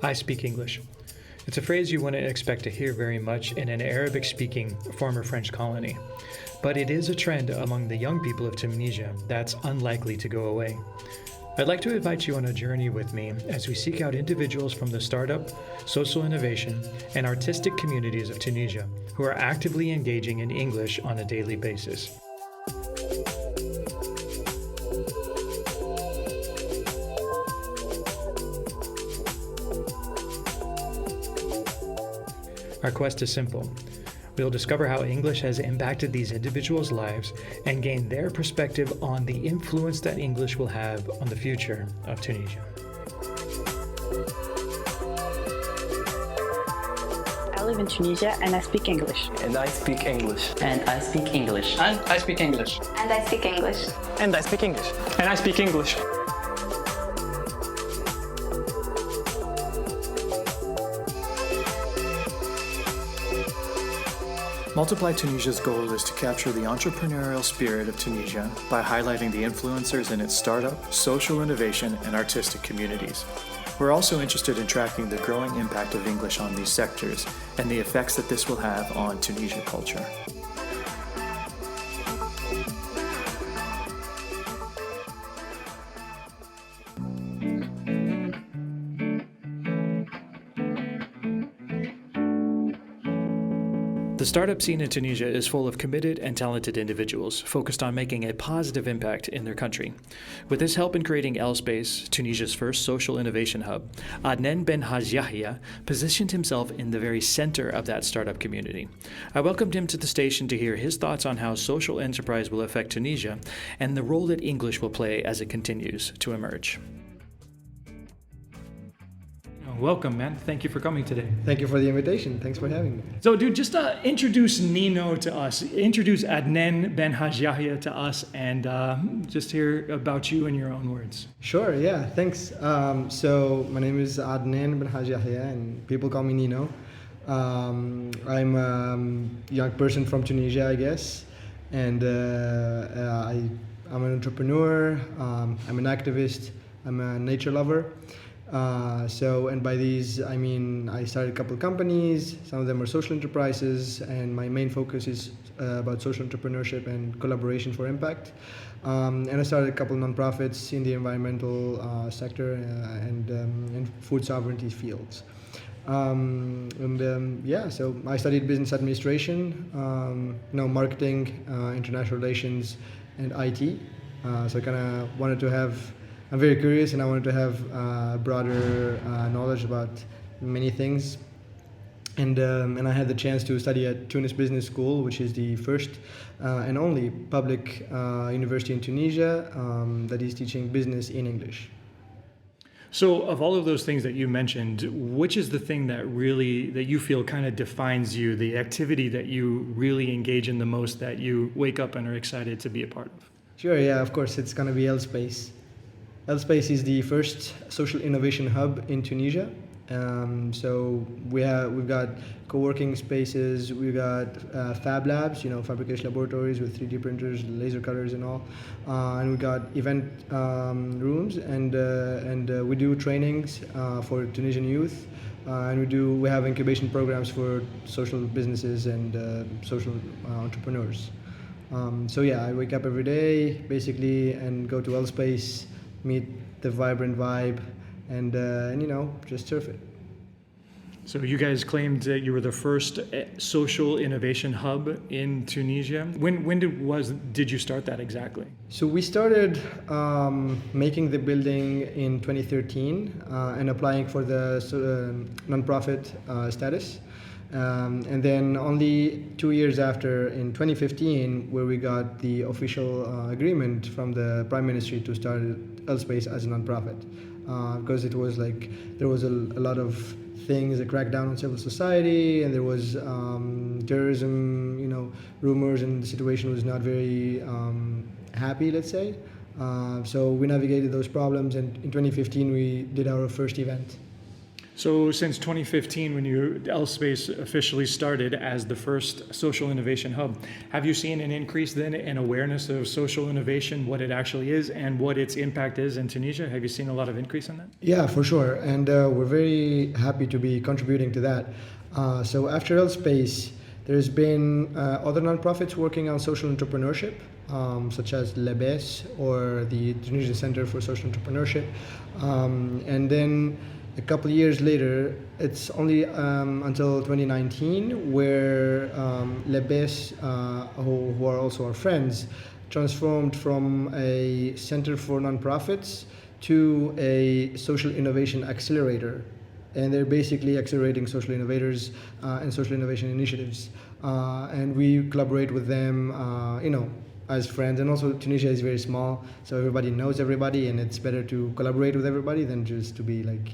I speak English. It's a phrase you wouldn't expect to hear very much in an Arabic-speaking former French colony. But it is a trend among the young people of Tunisia that's unlikely to go away. I'd like to invite you on a journey with me as we seek out individuals from the startup, social innovation, and artistic communities of Tunisia who are actively engaging in English on a daily basis. Our quest is simple. We'll discover how English has impacted these individuals' lives and gain their perspective on the influence that English will have on the future of Tunisia. I live in Tunisia and I speak English. And I speak English. And I speak English. And I speak English. And I speak English. And I speak English. And I speak English. MultiplyTunisia's goal is to capture the entrepreneurial spirit of Tunisia by highlighting the influencers in its startup, social innovation, and artistic communities. We're also interested in tracking the growing impact of English on these sectors and the effects that this will have on Tunisian culture. The startup scene in Tunisia is full of committed and talented individuals focused on making a positive impact in their country. with his help in creating L-Space, Tunisia's first social innovation hub, Adnen Ben Has Yahia positioned himself in the very center of that startup community. I welcomed him to the station to hear his thoughts on how social enterprise will affect Tunisia and the role that English will play as it continues to emerge. Welcome, man. Thank you for coming today. Thank you for the invitation. Thanks for having me. So, dude, just introduce Nino to us. Introduce Adnen Ben Has Yahia to us, and just hear about you in your own words. Sure, yeah, thanks. So, my name is Adnen Ben Has Yahia, and people call me Nino. I'm a young person from Tunisia, I guess, and I'm an entrepreneur, I'm an activist, I'm a nature lover. And by these, I mean, I started a couple of companies, some of them are social enterprises, and my main focus is about social entrepreneurship and collaboration for impact. And I started a couple of nonprofits in the environmental sector and food sovereignty fields. So I studied business administration, marketing, international relations, and IT. So I kind of wanted to have I'm very curious, and I wanted to have broader knowledge about many things. And I had the chance to study at Tunis Business School, which is the first and only public university in Tunisia that is teaching business in English. So, of all of those things that you mentioned, which is the thing that you feel kind of defines you, the activity that you really engage in the most, that you wake up and are excited to be a part of? Sure, yeah, of course, it's going to be L-Space. L-Space is the first social innovation hub in Tunisia. So we've got co-working spaces, we've got fab labs, fabrication laboratories with 3D printers, laser cutters, and all. And we've got event rooms, and we do trainings for Tunisian youth, and we have incubation programs for social businesses and social entrepreneurs. I wake up every day basically and go to L-Space, meet the vibrant vibe, and just surf it. So you guys claimed that you were the first social innovation hub in Tunisia. When did you start that exactly? So we started making the building in 2013 and applying for the nonprofit status. And then only 2 years after, in 2015, where we got the official agreement from the Prime Ministry to start L-Space as a nonprofit, because it was like there was a lot of things, a crackdown on civil society, and there was terrorism, rumors, and the situation was not very happy, let's say. So we navigated those problems, and in 2015 we did our first event. So since 2015, when LSpace officially started as the first social innovation hub, have you seen an increase then in awareness of social innovation, what it actually is, and what its impact is in Tunisia? Have you seen a lot of increase in that? Yeah, for sure. And we're very happy to be contributing to that. So after LSpace, there's been other nonprofits working on social entrepreneurship, such as LEBES or the Tunisian Center for Social Entrepreneurship. And then a couple of years later, it's only until 2019 where LEBES, who are also our friends, transformed from a center for nonprofits to a social innovation accelerator. And they're basically accelerating social innovators and social innovation initiatives. And we collaborate with them, as friends. And also Tunisia is very small, so everybody knows everybody, and it's better to collaborate with everybody than just to be like,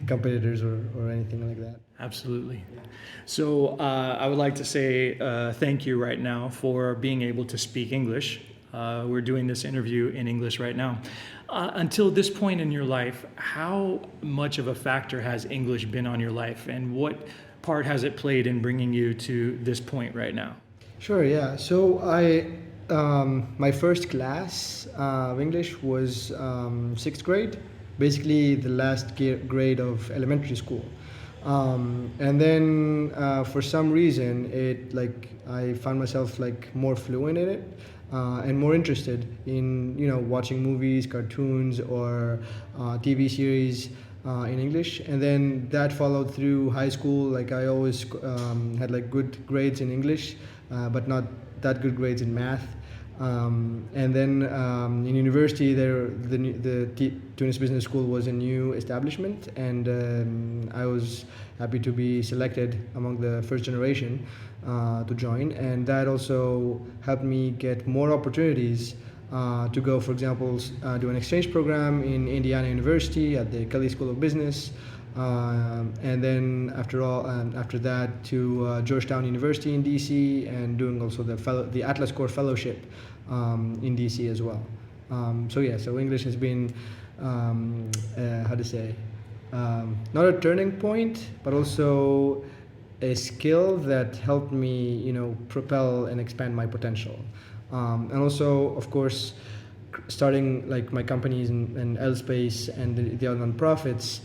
competitors or anything like that. Absolutely. So I would like to say thank you right now for being able to speak English. We're doing this interview in English right now. Until this point in your life, how much of a factor has English been on your life, and what part has it played in bringing you to this point right now? Sure, yeah. So my first class of English was sixth grade, basically the last grade of elementary school. And then for some reason, I found myself more fluent in it. And more interested in watching movies, cartoons, or TV series in English. And then that followed through high school. I always had good grades in English, but not that good grades in math. And then in university, the Tunis Business School was a new establishment, and I was happy to be selected among the first generation to join, and that also helped me get more opportunities to go, for example, do an exchange program in Indiana University at the Kelley School of Business, and then after that to Georgetown University in DC, and doing also the Atlas Core Fellowship in DC as well. So English has been not a turning point, but also a skill that helped me, propel and expand my potential. And also, of course, starting my companies and LSpace and the other nonprofits,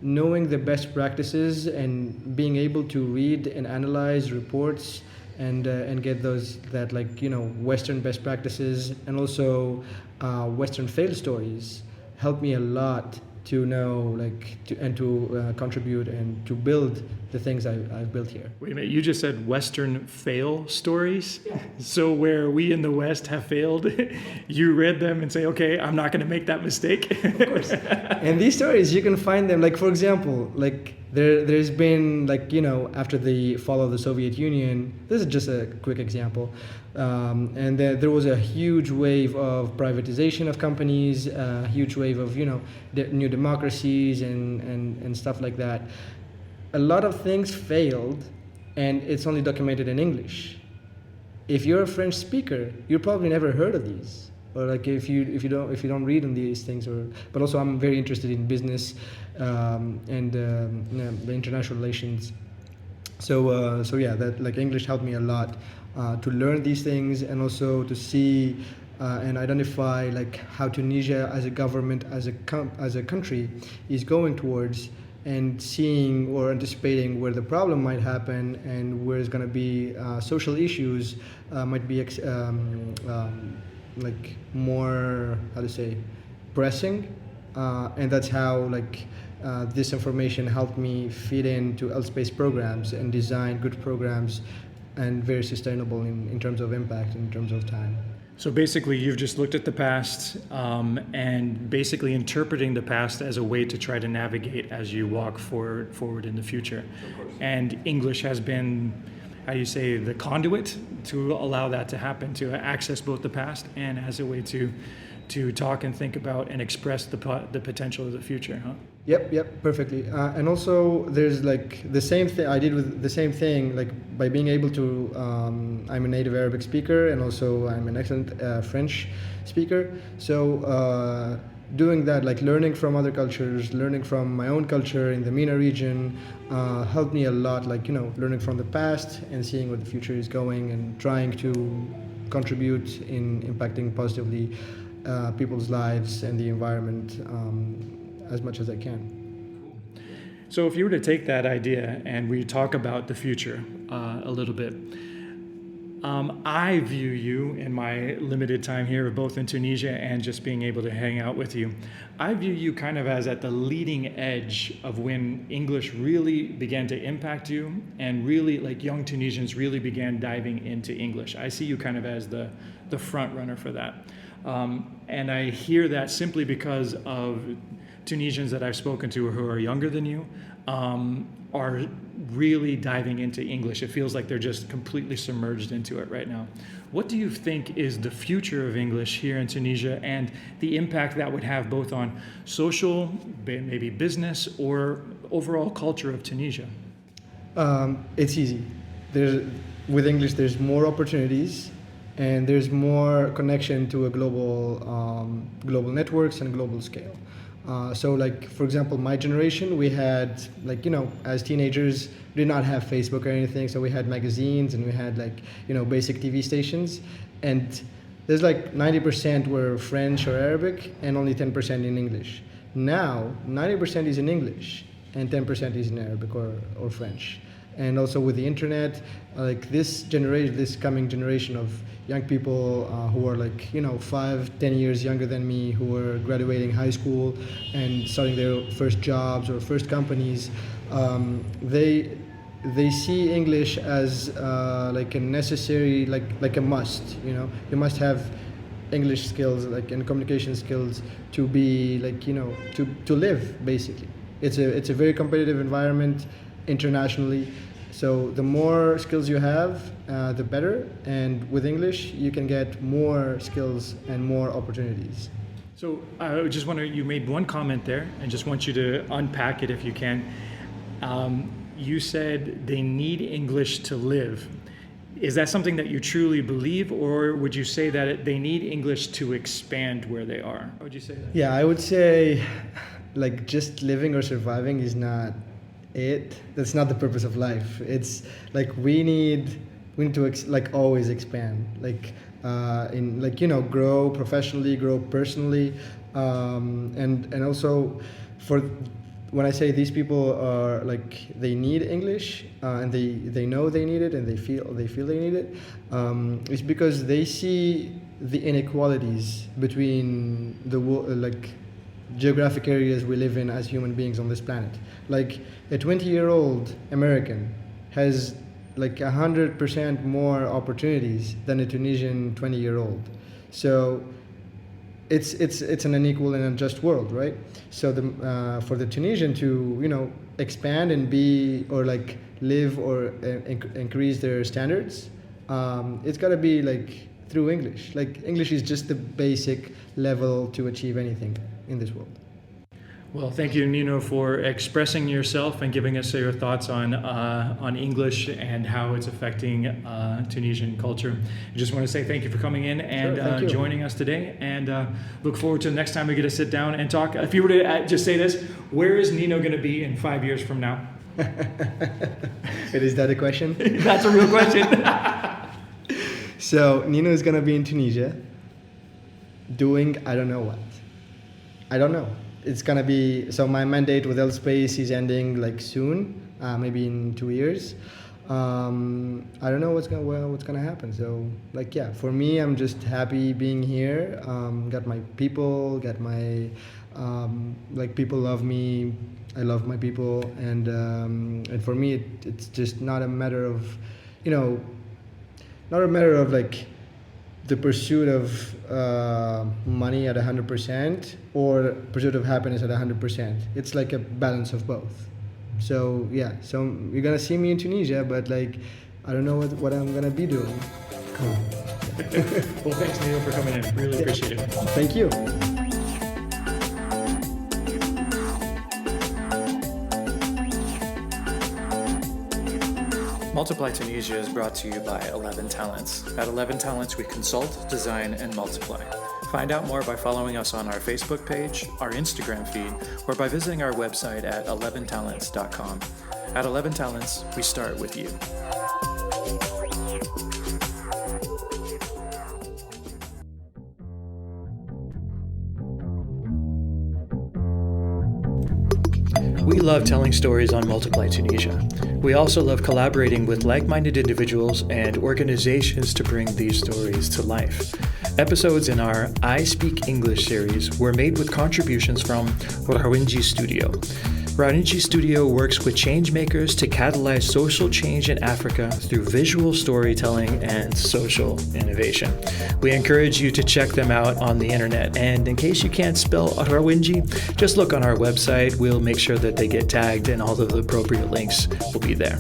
knowing the best practices and being able to read and analyze reports and get Western best practices and also Western fail stories helped me a lot to know to contribute and to build the things I've built here. Wait a minute, you just said Western fail stories? Yeah. So where we in the West have failed, you read them and say, okay, I'm not going to make that mistake? Of course. And these stories, you can find them, for example, there's been, after the fall of the Soviet Union, this is just a quick example, and there was a huge wave of privatization of companies, a huge wave of, new democracies and stuff like that. A lot of things failed, and it's only documented in English. If you're a French speaker, you probably never heard of these, or if you don't read on these things. But also, I'm very interested in business and the international relations. So that English helped me a lot to learn these things, and also to see and identify how Tunisia as a government, as a country, is going towards, and seeing or anticipating where the problem might happen and where it's going to be social issues might be more pressing, and that's how this information helped me fit into LSpace programs and design good programs and very sustainable in terms of impact, in terms of time. So basically, you've just looked at the past and basically interpreting the past as a way to try to navigate as you walk forward in the future. And English has been, the conduit to allow that to happen, to access both the past and as a way to talk and think about and express the potential of the future, huh? Yep, perfectly. And also, there's the same thing I did with the same thing, by being able to. I'm a native Arabic speaker, and also I'm an excellent French speaker. So doing that, like learning from other cultures, learning from my own culture in the MENA region, helped me a lot. Like, you know, learning from the past and seeing where the future is going and trying to contribute in impacting positively people's lives and the environment as much as I can. So if you were to take that idea and we talk about the future a little bit, I view you in my limited time here, both in Tunisia and just being able to hang out with you, I view you kind of as at the leading edge of when English really began to impact you and really, like, young Tunisians really began diving into English. I see you kind of as the front runner for that. And I hear that simply because of Tunisians that I've spoken to who are younger than you are really diving into English. It feels like they're just completely submerged into it right now. What do you think is the future of English here in Tunisia and the impact that would have both on social, maybe business, or overall culture of Tunisia? It's easy. With English, there's more opportunities and there's more connection to a global networks and global scale. So, like, for example, my generation, we had, like, you know, as teenagers, we did not have Facebook or anything, so we had magazines and we had, like, you know, basic TV stations, and there's like 90% were French or Arabic and only 10% in English. Now, 90% is in English and 10% is in Arabic or French. And also with the internet, like this coming generation of young people who are, like, you know, 5-10 years younger than me, who are graduating high school and starting their first jobs or first companies, they see English as like a necessary, like a must. You know, you must have English skills, like, and communication skills to be, like, you know, to live basically. It's a very competitive environment internationally. So the more skills you have, the better. And with English, you can get more skills and more opportunities. So I just wonder, you made one comment there, and just want you to unpack it if you can. You said they need English to live. Is that something that you truly believe, or would you say that they need English to expand where they are? How would you say that? Yeah, I would say, like, just living or surviving is not it. That's not the purpose of life. It's like we need to like always expand, like in, like, you know, grow professionally, grow personally, and also for when I say these people are, like, they need English and they know they need it and they feel they need it, it's because they see the inequalities between the like geographic areas we live in as human beings on this planet. Like, a 20-year-old American has like 100% more opportunities than a Tunisian 20-year-old. So it's an unequal and unjust world, right? So for the Tunisian to, you know, expand and be, or like live or increase their standards, it's got to be like through English. Like, English is just the basic level to achieve anything in this world. Well, thank you, Nino, for expressing yourself and giving us your thoughts on English and how it's affecting Tunisian culture. I just want to say thank you for coming in and joining us today, and look forward to the next time we get to sit down and talk. If you were to just say this, where is Nino going to be in 5 years from now? Is that a question? That's a real question. So Nino is going to be in Tunisia doing I don't know what. I don't know. It's gonna be, so my mandate with L-Space is ending like soon, maybe in 2 years. I don't know what's gonna happen. So, like, yeah, for me, I'm just happy being here. Got my people, got my like, people love me. I love my people, and for me, it's just not a matter of, you know, not a matter of like the pursuit of money at 100% or pursuit of happiness at 100%. It's like a balance of both. So yeah, so you're gonna see me in Tunisia, but like, I don't know what I'm gonna be doing. Cool. Well, thanks, Nino, for coming in. Really appreciate it. Thank you. Multiply Tunisia is brought to you by 11 Talents. At 11 Talents, we consult, design, and multiply. Find out more by following us on our Facebook page, our Instagram feed, or by visiting our website at 11talents.com. At 11 Talents, we start with you. We love telling stories on Multiply Tunisia. We also love collaborating with like-minded individuals and organizations to bring these stories to life. Episodes in our I Speak English series were made with contributions from Rawinji Studio. Rawinji Studio works with changemakers to catalyze social change in Africa through visual storytelling and social innovation. We encourage you to check them out on the internet. And in case you can't spell Rawinji, just look on our website. We'll make sure that they get tagged and all of the appropriate links will be there.